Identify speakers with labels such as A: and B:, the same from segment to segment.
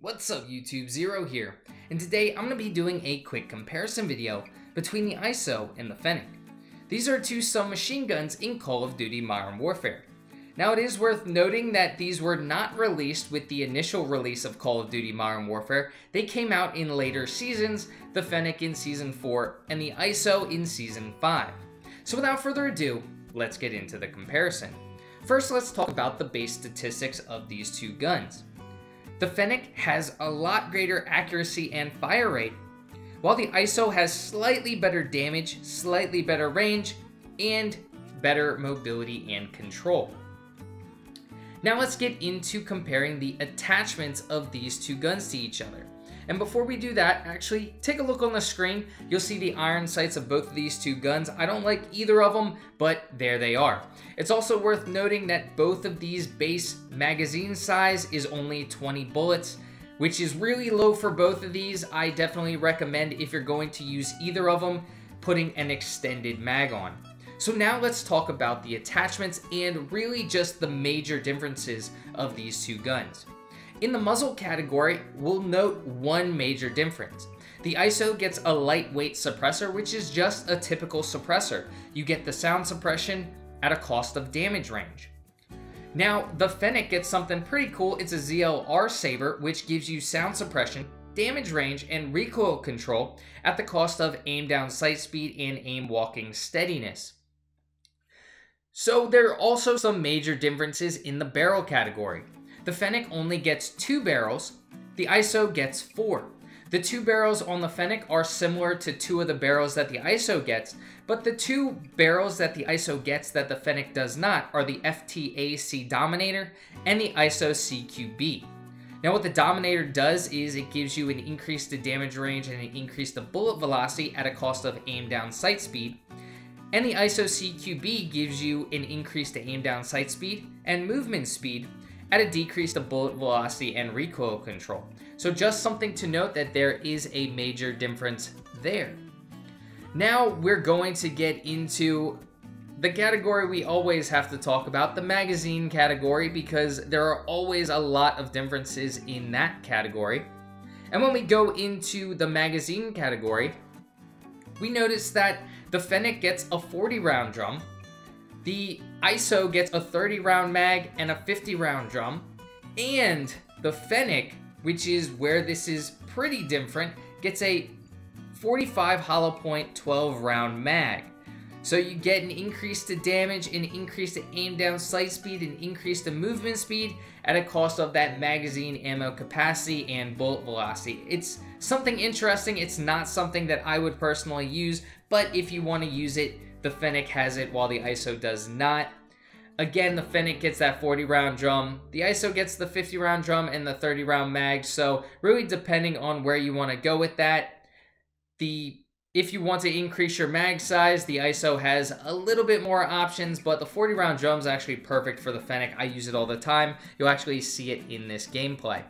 A: What's up YouTube, Zero here, and today I'm going to be doing a quick comparison video between the ISO and the Fennec. These are two submachine guns in Call of Duty Modern Warfare. Now it is worth noting that these were not released with the initial release of Call of Duty Modern Warfare. They came out in later seasons, the Fennec in Season 4 and the ISO in Season 5. So without further ado, let's get into the comparison. First, let's talk about the base statistics of these two guns. The Fennec has a lot greater accuracy and fire rate, while the ISO has slightly better damage, slightly better range, and better mobility and control. Now let's get into comparing the attachments of these two guns to each other. And before we do that, actually take a look on the screen. You'll see the iron sights of both of these two guns. I don't like either of them, but there they are. It's also worth noting that both of these base magazine size is only 20 bullets, which is really low for both of these. I definitely recommend, if you're going to use either of them, putting an extended mag on. So now let's talk about the attachments and really just the major differences of these two guns. In the muzzle category, we'll note one major difference. The ISO gets a lightweight suppressor, which is just a typical suppressor. You get the sound suppression at a cost of damage range. Now, the Fennec gets something pretty cool. It's a ZLR Saber, which gives you sound suppression, damage range, and recoil control at the cost of aim down sight speed and aim walking steadiness. So there are also some major differences in the barrel category. The Fennec only gets 2 barrels, the ISO gets 4. The 2 barrels on the Fennec are similar to 2 of the barrels that the ISO gets, but the 2 barrels that the ISO gets that the Fennec does not are the FTAC Dominator and the ISO CQB. Now what the Dominator does is it gives you an increase to damage range and an increase to bullet velocity at a cost of aim down sight speed, and the ISO CQB gives you an increase to aim down sight speed and movement speed at a decrease to bullet velocity and recoil control. So just something to note that there is a major difference there. Now we're going to get into the category we always have to talk about, the magazine category, because there are always a lot of differences in that category. And when we go into the magazine category, we notice that the Fennec gets a 40 round drum, the ISO gets a 30 round mag and a 50 round drum, and the Fennec, which is where this is pretty different, gets a 45 hollow point 12 round mag. So you get an increase to damage, an increase to aim down sight speed, an increase to movement speed at a cost of that magazine ammo capacity and bullet velocity. It's something interesting. It's not something that I would personally use, but if you want to use it, the Fennec has it while the ISO does not. Again, the Fennec gets that 40 round drum, the ISO gets the 50 round drum and the 30 round mag, so really depending on where you want to go with that. If you want to increase your mag size, the ISO has a little bit more options, but the 40 round drum is actually perfect for the Fennec. I use it all the time. You'll actually see it in this gameplay.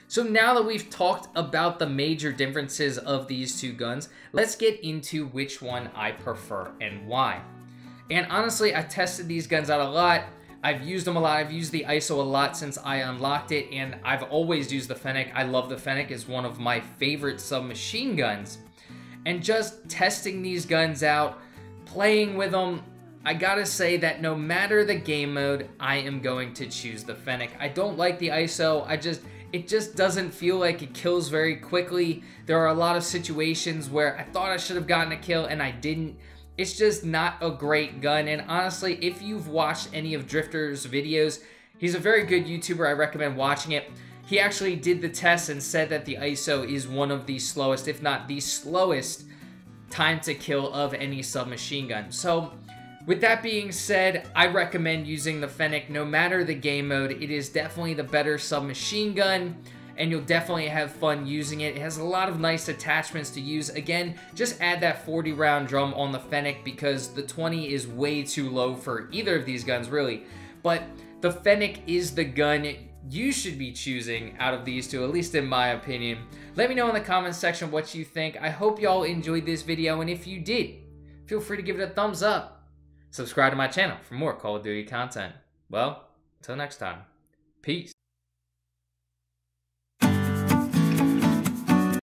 A: So now that we've talked about the major differences of these two guns, let's get into which one I prefer and why. And honestly, I tested these guns out a lot. I've used them a lot. I've used the ISO a lot since I unlocked it, and I've always used the Fennec. I love the Fennec. It's one of my favorite submachine guns. And just testing these guns out, playing with them, I gotta say that no matter the game mode, I am going to choose the Fennec. I don't like the ISO. It just doesn't feel like it kills very quickly. There are a lot of situations where I thought I should have gotten a kill and I didn't. It's just not a great gun. And honestly, if you've watched any of Drifter's videos, he's a very good YouTuber. I recommend watching it. He actually did the test and said that the ISO is one of the slowest, if not the slowest, time to kill of any submachine gun. So with that being said, I recommend using the Fennec no matter the game mode. It is definitely the better submachine gun, and you'll definitely have fun using it. It has a lot of nice attachments to use. Again, just add that 40 round drum on the Fennec because the 20 is way too low for either of these guns, really. But the Fennec is the gun you should be choosing out of these two, at least in my opinion. Let me know in the comments section what you think. I hope y'all enjoyed this video, and if you did, feel free to give it a thumbs up. Subscribe to my channel for more Call of Duty content. Well, until next time, peace.